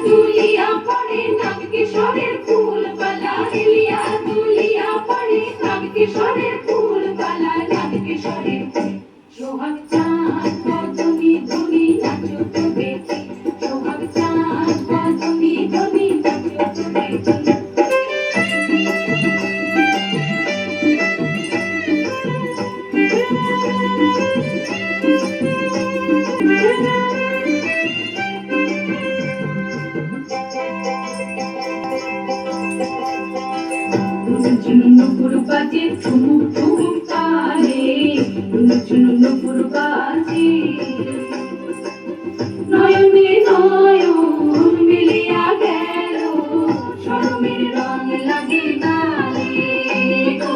দুলিয়া পড়ে নাগ কিশোরের ফুল বালা হেলিয়া দুলিয়া পড়ে নাগ কিশোরের ফুল বালা নাগ কিশোরের সোহাগ চাঁদ বদনি ধনি নাচো তো দেখি সোহাগ চাঁদ বদনি ধনি নাচো তো দেখি নুপুর বাজে ঠুমুক ঠুমুক তালে নুপুর বাজে নয়নে নয়ন মিলিয়া গেল শরমের রং লাগে গালে গো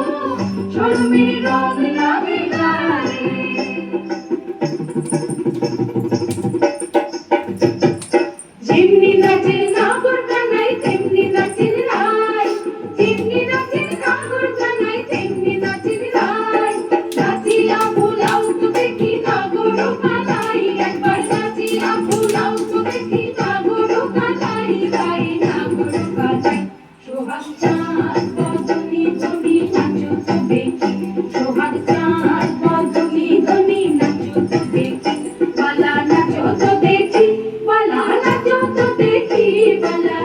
শরমের রং লাগে গালে যেমনি নাচের নাগর কানাই তেমনি নাচের রাই যেমনি নাচের নাগর কানাই তেমনি নাচের রাই নাচিয়া ভুলাও তো দেখি নাগর কানাই একবার নাচিয়া ভুলাও তো দেখি নাগর কানাই গাই নাগর কানাই সোহাগ চাঁদ বদনি ধনি নাচো তো দেখি সোহাগ চাঁদ বদনি ধনি নাচো তো দেখি বালা নাচো তো দেখি বালা নাচো তো দেখি বালা